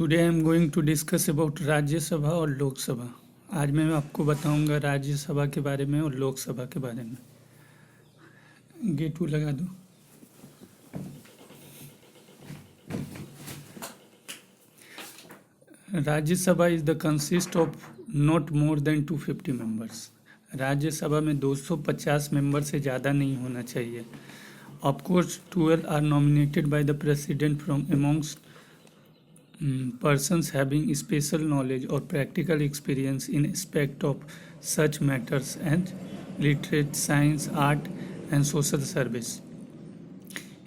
Today I am going to discuss about Rajya Sabha और लोकसभा। आज मैं आपको बताऊंगा राज्यसभा के बारे में और लोकसभा के बारे में। गेट लगा दो। Rajya Sabha is the consist of not more than 250 members. Rajya Sabha में 250 मेंबर से ज़्यादा नहीं होना चाहिए। Of course 12 are nominated by the president from amongst persons having special knowledge or practical experience in aspect of such matters as literature, science, art and social service।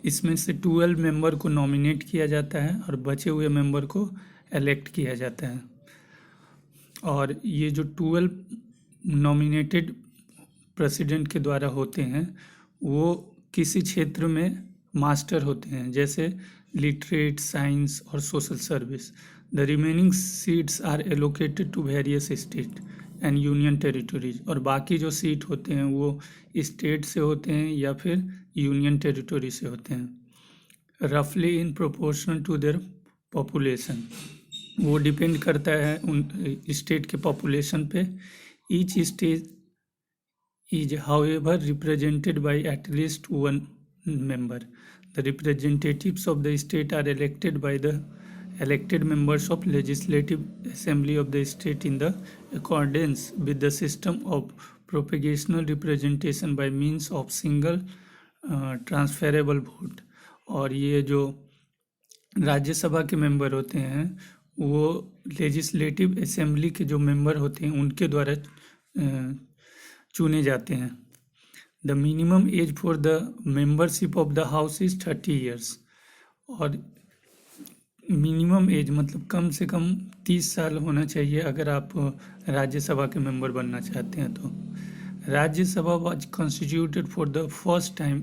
इसमें से 12 member को nominate किया जाता है और बचे हुए मेंबर को इलेक्ट किया जाता है। और ये जो 12 नॉमिनेटेड प्रेसिडेंट के द्वारा होते हैं वो किसी क्षेत्र में मास्टर होते हैं, जैसे लिटरेट, साइंस और social service. The remaining seats are allocated to various state and union territories. और बाकी जो सीट होते हैं वो स्टेट से होते हैं या फिर यूनियन टेरिटरी से होते हैं। रफली इन प्रोपोर्शनल टू देयर पॉपुलेशन। वो डिपेंड करता है उन स्टेट के पॉपुलेशन पे। Each state is however represented by at least one member. The representatives of the state are elected by the elected members of legislative assembly of the state in the accordance with the system of proportional representation by means of single transferable vote। और ये जो राज्यसभा के member होते हैं वो legislative assembly के जो member होते हैं उनके द्वारा चुने जाते हैं। The minimum age for the membership of the house is 30 years. और मिनिमम एज मतलब कम से कम 30 साल होना चाहिए अगर आप राज्यसभा के मेंबर बनना चाहते हैं तो। Rajya Sabha was constituted for the first time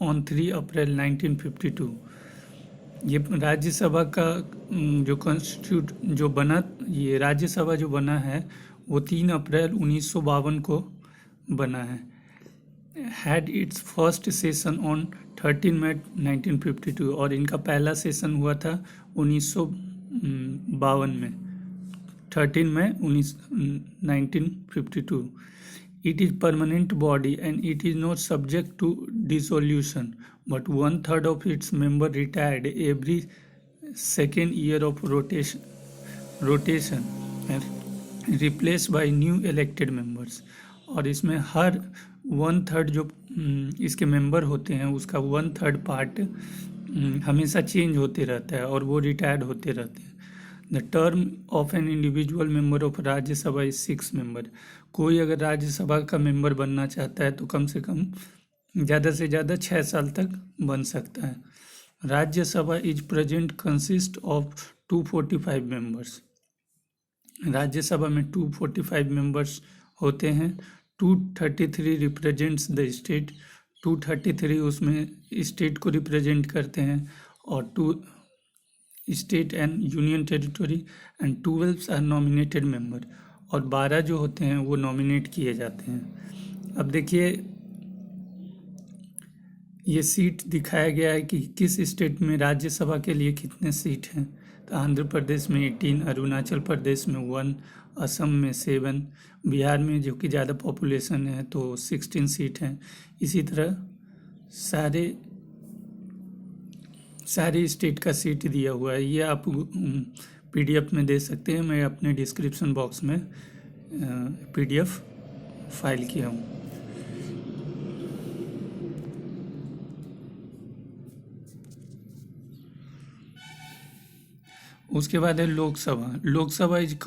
on 3 अप्रैल 1952। ये राज्यसभा का ये राज्यसभा जो बना है वो 3 अप्रैल 1952 को बना है। Had it's first session on 13 मई 1952। और इनका पहला सेशन हुआ था 1952 में, 13 मई 1952। It is permanent body and it is not subject to dissolution but 1/3 of its member retired every second year of rotation replace by new elected members. और इसमें हर 1/3 जो इसके मेंबर होते हैं उसका 1/3 पार्ट हमेशा चेंज होते रहता है और वो रिटायर्ड होते रहते हैं। The term of an individual member of Rajya Sabha is 6 member. कोई अगर राज्यसभा का मेंबर बनना चाहता है तो कम से कम ज़्यादा से ज़्यादा 6 साल तक बन सकता है। Rajya Sabha is present consist of 245 members. Rajya Sabha में 245 मेंबर्स होते हैं। 233 रिप्रेजेंट्स द स्टेट। 233 उसमें स्टेट को रिप्रेजेंट करते हैं और 2 state and union territory and 12 are nominated member. और 12 जो होते हैं वो नॉमिनेट किए जाते हैं। अब देखिए ये सीट दिखाया गया है कि किस स्टेट में राज्यसभा के लिए कितने सीट हैं। तो आंध्र प्रदेश में 18, अरुणाचल प्रदेश में 1, असम में 7, बिहार में जो कि ज़्यादा पॉपुलेशन है तो 16 सीट हैं। इसी तरह सारे स्टेट का सीट दिया हुआ है। ये आप PDF में दे सकते हैं। मैं अपने डिस्क्रिप्शन बॉक्स में PDF फाइल किया हूँ। उसके बाद है Lok Sabha. Lok Sabha is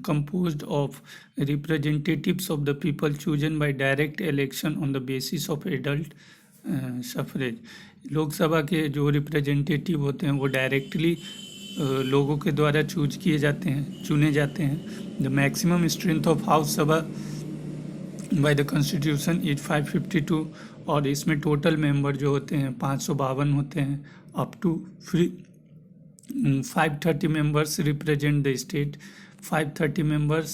composed of representatives of the people chosen by direct election on the basis of adult suffrage। Lok Sabha के जो रिप्रेजेंटेटिव होते हैं वो डायरेक्टली लोगों के द्वारा चुने जाते हैं। The maximum strength of house सभा बाय द कॉन्स्टिट्यूशन इज 552। और इसमें टोटल मेंबर जो होते हैं 552 होते हैं। Up to 530 members represent the state। 530 members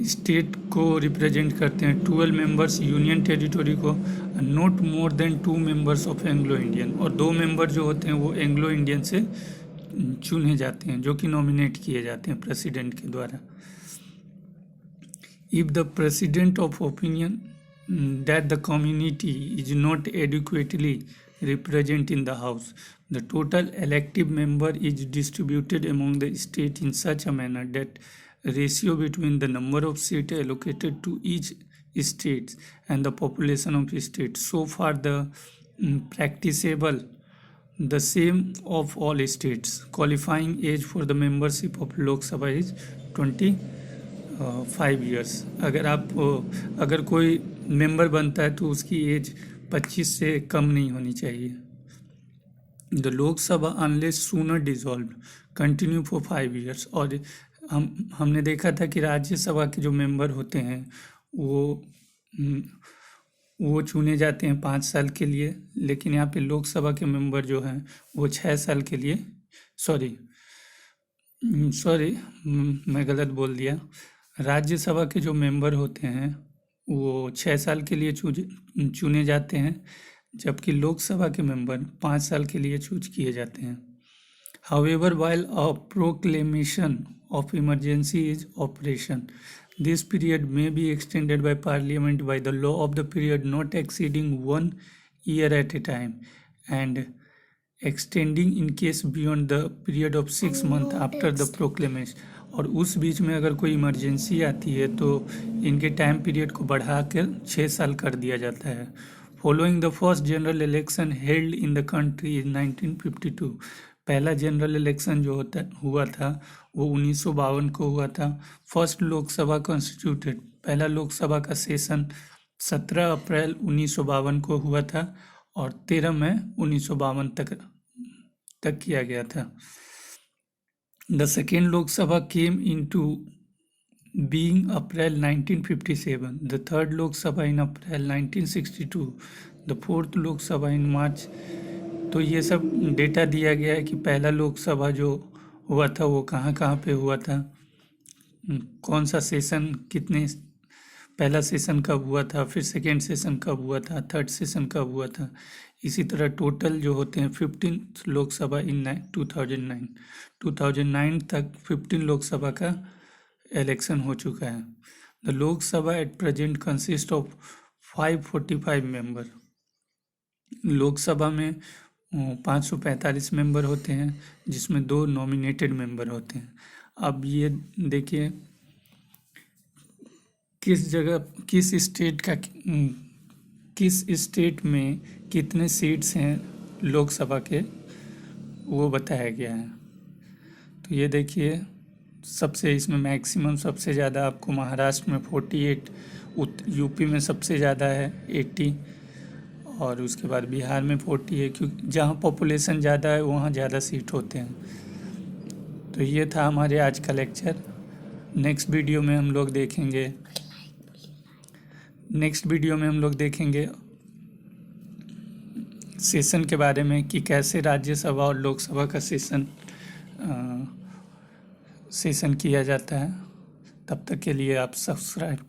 state को रिप्रेजेंट करते हैं, 12 मेंबर्स यूनियन टेरिटरी को, not more than 2 members of Anglo Indian, और 2 मेंबर जो होते हैं वो एंग्लो इंडियन से चुने जाते हैं, जो कि नॉमिनेट किए जाते हैं प्रेसिडेंट के द्वारा. If the president of opinion that the community is not adequately represented in the house, the total elective member is distributed among the state in such a manner that ratio between the number of seats allocated to each state and the population of state so far the practicable the same of all states. Qualifying age for the membership of Lok Sabha is 25 years. अगर कोई member बनता है तो उसकी as 25 से कम नहीं होनी चाहिए. The Lok Sabha unless sooner dissolve continue for 5 years. और हमने देखा था कि राज्यसभा के जो मेंबर होते हैं वो चुने जाते हैं 5 साल के लिए, लेकिन यहाँ पे लोकसभा के मेंबर जो हैं वो 6 साल के लिए, सॉरी मैं गलत बोल दिया, राज्यसभा के जो मेंबर होते हैं वो 6 साल के लिए चुने जाते हैं, जबकि लोकसभा के मेंबर 5 साल के लिए चूज किए जाते हैं. However, while a proclamation of emergency is operation, this period may be extended by Parliament by the law of the period not exceeding 1 year at a time and extending in case beyond the period of 6 months after the proclamation. और उस बीच में अगर कोई emergency आती है तो इनके time period को बढ़ाकर 6 साल कर दिया जाता है. Following the first general election held in the country in 1952, पहला जनरल इलेक्शन जो हुआ था वो 1952 को हुआ था. फर्स्ट लोकसभा कॉन्स्टिट्यूटेड, पहला लोकसभा का सेशन 17 अप्रैल 1952 को हुआ था और 13 मई 1952 तक किया गया था. The second Lok Sabha came into being April 1957, the third Lok Sabha in April 1962, the fourth Lok Sabha in March. तो ये सब डेटा दिया गया है कि पहला लोकसभा जो हुआ था वो कहाँ पे हुआ था, कौन सा सेशन, पहला सेशन कब हुआ था, फिर सेकेंड सेशन कब हुआ था, थर्ड सेशन कब हुआ था. इसी तरह टोटल जो होते हैं 15 लोकसभा इन 2009 तक 15 लोकसभा का इलेक्शन हो चुका है. The Lok Sabha at present consist of 545 member. Lok Sabha में 545 मेंबर होते हैं जिसमें 2 नॉमिनेटेड मेंबर होते हैं. अब ये देखिए किस स्टेट में कितने सीट्स हैं लोकसभा के वो बताया गया है. तो ये देखिए सबसे इसमें मैक्सिमम सबसे ज़्यादा आपको महाराष्ट्र में 48, यूपी में सबसे ज़्यादा है 80, और उसके बाद बिहार में 40 है, क्योंकि जहाँ पॉपुलेशन ज़्यादा है वहाँ ज़्यादा सीट होते हैं. तो ये था हमारे आज का लेक्चर. नेक्स्ट वीडियो में हम लोग देखेंगे सेशन के बारे में कि कैसे राज्यसभा और लोकसभा का सेशन किया जाता है. तब तक के लिए आप सब्सक्राइब